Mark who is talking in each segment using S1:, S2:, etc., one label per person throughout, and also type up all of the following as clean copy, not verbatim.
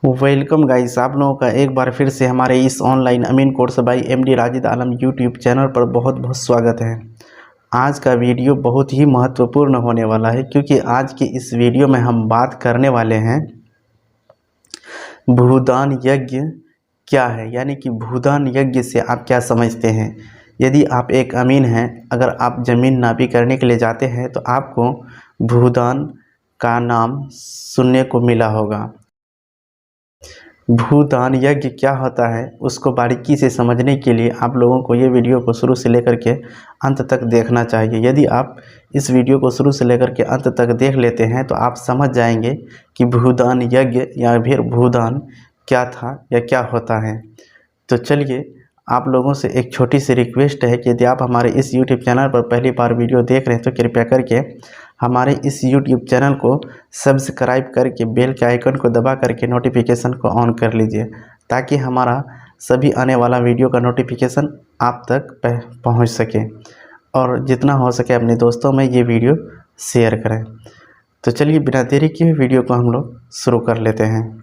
S1: Welcome guys, आप लोगों का एक बार फिर से हमारे इस online Amin course by MD Rajid Alam YouTube channel पर बहुत बहुत स्वागत है। आज का वीडियो बहुत ही महत्वपूर्ण होने वाला है क्योंकि आज की इस वीडियो में हम बात करने वाले हैं भूदान यज्ञ क्या है, यानी कि भूदान यज्ञ से आप क्या समझते हैं। यदि आप एक अमीन हैं, अगर आप ज़मीन नापी करने के लिए जाते हैं तो आपको भूदान का नाम सुनने को मिला होगा। भूदान यज्ञ क्या होता है उसको बारीकी से समझने के लिए आप लोगों को ये वीडियो को शुरू से लेकर के अंत तक देखना चाहिए। यदि आप इस वीडियो को शुरू से लेकर के अंत तक देख लेते हैं तो आप समझ जाएंगे कि भूदान यज्ञ या फिर भूदान क्या था या क्या होता है। तो चलिए, आप लोगों से एक छोटी सी रिक्वेस्ट है कि यदि आप हमारे इस यूट्यूब चैनल पर पहली बार वीडियो देख रहे हैं तो कृपया करके हमारे इस यूट्यूब चैनल को सब्सक्राइब करके बेल के आइकन को दबा करके नोटिफिकेशन को ऑन कर लीजिए, ताकि हमारा सभी आने वाला वीडियो का नोटिफिकेशन आप तक पहुंच सके और जितना हो सके अपने दोस्तों में ये वीडियो शेयर करें। तो चलिए, बिना देरी किए वीडियो को हम लोग शुरू कर लेते हैं।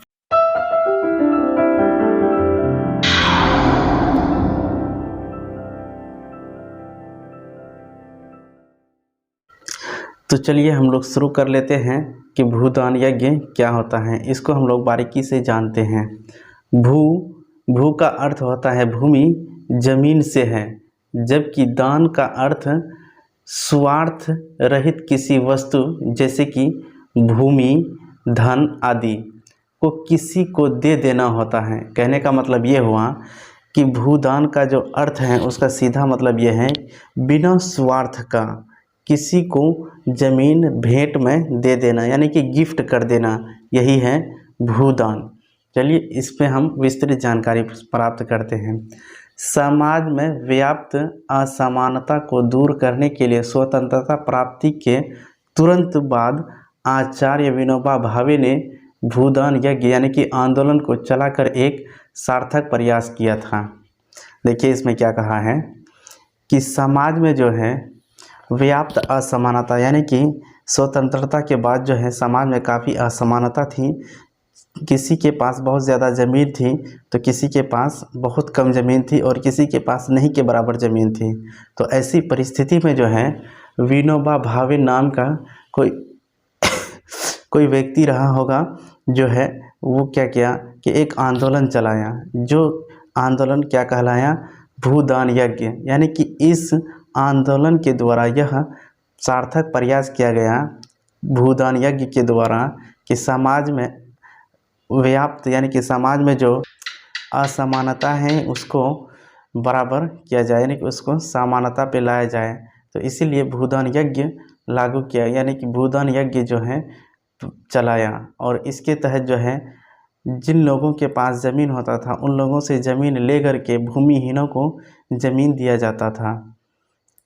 S1: तो चलिए हम लोग शुरू कर लेते हैं कि भूदान यज्ञ क्या होता है। इसको हम लोग बारीकी से जानते हैं। भू का अर्थ होता है भूमि, जमीन से है, जबकि दान का अर्थ स्वार्थ रहित किसी वस्तु जैसे कि भूमि, धन आदि को किसी को दे देना होता है। कहने का मतलब ये हुआ कि भूदान का जो अर्थ है उसका सीधा मतलब ये है बिना स्वार्थ का किसी को ज़मीन भेंट में दे देना, यानी कि गिफ्ट कर देना, यही है भूदान। चलिए इस पे हम विस्तृत जानकारी प्राप्त करते हैं। समाज में व्याप्त असमानता को दूर करने के लिए स्वतंत्रता प्राप्ति के तुरंत बाद आचार्य विनोबा भावे ने भूदान यज्ञ यानी कि आंदोलन को चलाकर एक सार्थक प्रयास किया था। देखिए इसमें क्या कहा है कि समाज में जो है व्याप्त असमानता, यानी कि स्वतंत्रता के बाद जो है समाज में काफ़ी असमानता थी। किसी के पास बहुत ज़्यादा ज़मीन थी तो किसी के पास बहुत कम ज़मीन थी और किसी के पास नहीं के बराबर ज़मीन थी। तो ऐसी परिस्थिति में जो है विनोबा भावे नाम का कोई व्यक्ति रहा होगा, जो है वो क्या किया कि एक आंदोलन चलाया। जो आंदोलन क्या कहलाया, भूदान यज्ञ, यानी कि इस आंदोलन के द्वारा यह सार्थक प्रयास किया गया भूदान यज्ञ के द्वारा कि समाज में व्याप्त, यानी कि समाज में जो असमानता है उसको बराबर किया जाए, यानी कि उसको समानता पे लाया जाए। तो इसीलिए भूदान यज्ञ लागू किया, यानी कि भूदान यज्ञ जो है चलाया। और इसके तहत जो है जिन लोगों के पास ज़मीन होता था उन लोगों से ज़मीन ले करके भूमिहीनों को ज़मीन दिया जाता था।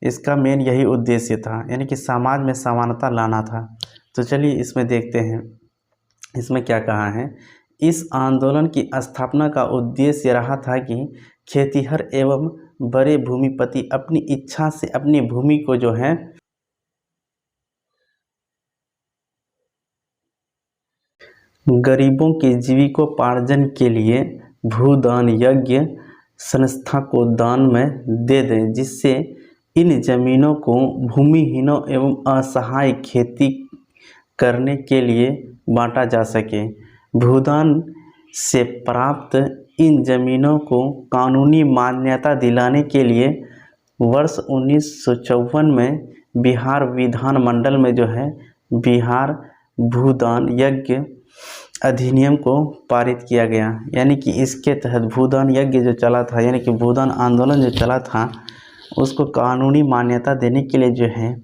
S1: इसका मेन यही उद्देश्य था, यानी कि समाज में समानता लाना था। तो चलिए इसमें देखते हैं इसमें क्या कहा है। इस आंदोलन की स्थापना का उद्देश्य रहा था कि खेतीहर एवं बड़े भूमिपति अपनी इच्छा से अपनी भूमि को जो है गरीबों के जीविकोपार्जन के लिए भूदान यज्ञ संस्था को दान में दे दें, जिससे इन जमीनों को भूमिहीनों एवं असहाय खेती करने के लिए बांटा जा सके। भूदान से प्राप्त इन जमीनों को कानूनी मान्यता दिलाने के लिए वर्ष 1954 में बिहार विधानमंडल में जो है बिहार भूदान यज्ञ अधिनियम को पारित किया गया। यानी कि इसके तहत भूदान यज्ञ जो चला था, यानी कि भूदान आंदोलन जो चला था, उसको कानूनी मान्यता देने के लिए जो है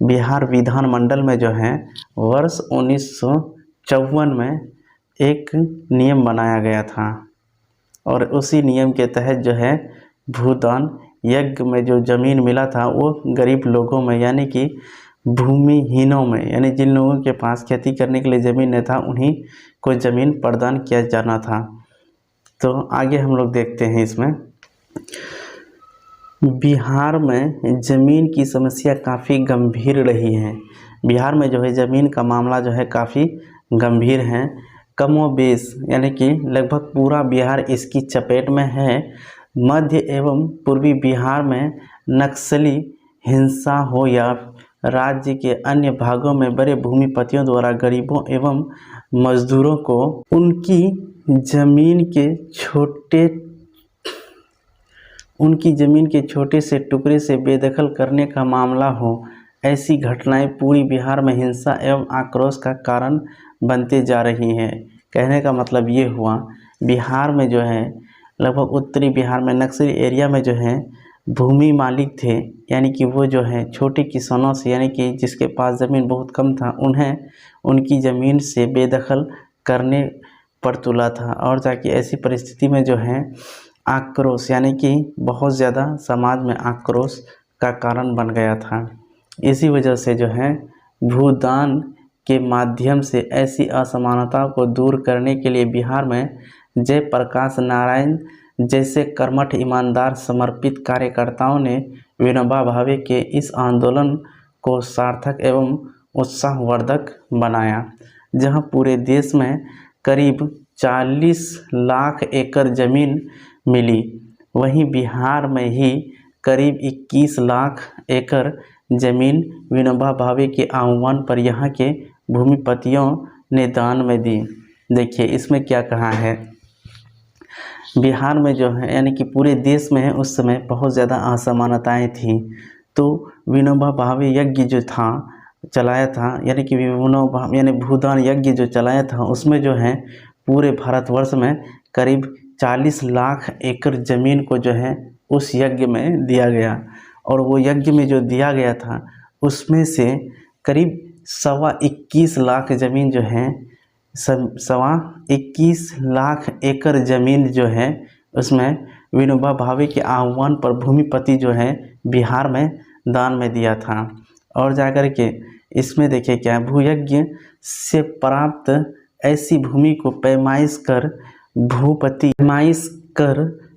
S1: बिहार विधानमंडल में जो है वर्ष 1954 में एक नियम बनाया गया था। और उसी नियम के तहत जो है भूदान यज्ञ में जो ज़मीन मिला था वो गरीब लोगों में, यानी कि भूमिहीनों में, यानी जिन लोगों के पास खेती करने के लिए ज़मीन नहीं था उन्हीं को ज़मीन प्रदान किया जाना था। तो आगे हम लोग देखते हैं इसमें बिहार में ज़मीन की समस्या काफ़ी गंभीर रही है। बिहार में जो है ज़मीन का मामला जो है काफ़ी गंभीर है। कमोबेश यानी कि लगभग पूरा बिहार इसकी चपेट में है। मध्य एवं पूर्वी बिहार में नक्सली हिंसा हो या राज्य के अन्य भागों में बड़े भूमिपतियों द्वारा गरीबों एवं मजदूरों को उनकी जमीन के छोटे से टुकड़े से बेदखल करने का मामला हो, ऐसी घटनाएं पूरी बिहार में हिंसा एवं आक्रोश का कारण बनते जा रही हैं। कहने का मतलब ये हुआ, बिहार में जो है लगभग उत्तरी बिहार में नक्सली एरिया में जो है भूमि मालिक थे, यानी कि वो जो है छोटे किसानों से, यानी कि जिसके पास ज़मीन बहुत कम था, उन्हें उनकी ज़मीन से बेदखल करने पर तुला था। और जाके ऐसी परिस्थिति में जो है आक्रोश, यानी कि बहुत ज़्यादा समाज में आक्रोश का कारण बन गया था। इसी वजह से जो है भूदान के माध्यम से ऐसी असमानताओं को दूर करने के लिए बिहार में जयप्रकाश नारायण जैसे कर्मठ, ईमानदार, समर्पित कार्यकर्ताओं ने विनोबा भावे के इस आंदोलन को सार्थक एवं उत्साहवर्धक बनाया। जहां पूरे देश में करीब 40 लाख एकड़ जमीन मिली, वहीं बिहार में ही करीब 21 लाख एकड़ जमीन विनोबा भावे के आह्वान पर यहाँ के भूमिपतियों ने दान में दी। देखिए इसमें क्या कहा है, बिहार में जो है यानी कि पूरे देश में उस समय बहुत ज़्यादा असमानताएं थी, तो विनोबा भावे यज्ञ जो था चलाया था, यानी कि विनोबा यानी भूदान यज्ञ जो चलाया था, उसमें जो है पूरे भारतवर्ष में करीब 40 लाख एकड़ ज़मीन को जो है उस यज्ञ में दिया गया। और वो यज्ञ में जो दिया गया था उसमें से करीब 21 लाख ज़मीन जो है 21 लाख एकड़ ज़मीन जो है उसमें विनोबा भावे के आह्वान पर भूमिपति जो है बिहार में दान में दिया था। और जाकर के इसमें देखिए क्या, भूयज्ञ से प्राप्त ऐसी भूमि को पैमाइश कर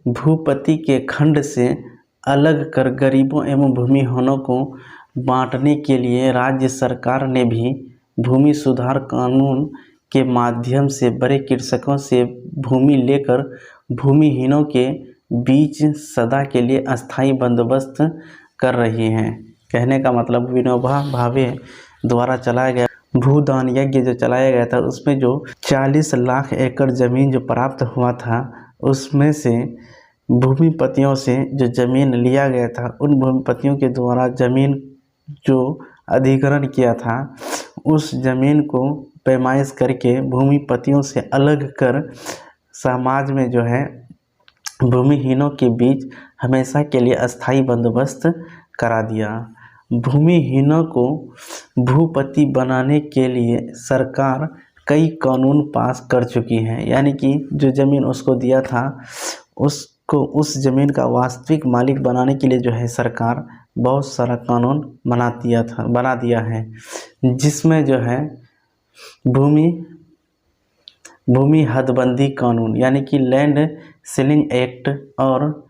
S1: भूपति के खंड से अलग कर गरीबों एवं भूमिहीनों को बांटने के लिए राज्य सरकार ने भी भूमि सुधार कानून के माध्यम से बड़े कृषकों से भूमि लेकर भूमिहीनों के बीच सदा के लिए अस्थायी बंदोबस्त कर रही हैं। कहने का मतलब विनोबा भावे द्वारा चलाया गया भूदान यज्ञ जो चलाया गया था, उसमें जो 40 लाख एकड़ ज़मीन जो प्राप्त हुआ था, उसमें से भूमिपतियों से जो ज़मीन लिया गया था, उन भूमिपतियों के द्वारा ज़मीन जो अधिग्रहण किया था, उस ज़मीन को पैमाइश करके भूमिपतियों से अलग कर समाज में जो है भूमिहीनों के बीच हमेशा के लिए अस्थायी बंदोबस्त करा दिया। भूमिहीनों को भूपति बनाने के लिए सरकार कई कानून पास कर चुकी है, यानी कि जो ज़मीन उसको दिया था उसको उस ज़मीन का वास्तविक मालिक बनाने के लिए जो है सरकार बहुत सारा कानून बना दिया है, जिसमें जो है भूमि हदबंदी कानून यानी कि लैंड सीलिंग एक्ट और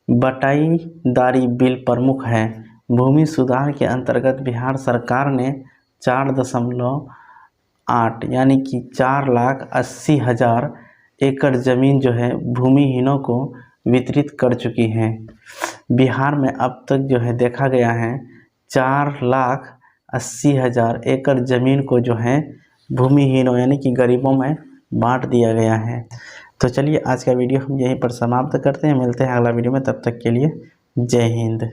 S1: बटाईदारी बिल प्रमुख है। भूमि सुधार के अंतर्गत बिहार सरकार ने 4.8 यानी कि 4,80,000 एकड़ ज़मीन जो है भूमिहीनों को वितरित कर चुकी है। बिहार में अब तक जो है देखा गया है 4,80,000 एकड़ ज़मीन को जो है भूमिहीनों यानी कि गरीबों में बांट दिया गया है। तो चलिए आज का वीडियो हम यहीं पर समाप्त करते हैं, मिलते हैं अगला वीडियो में, तब तक के लिए जय हिंद।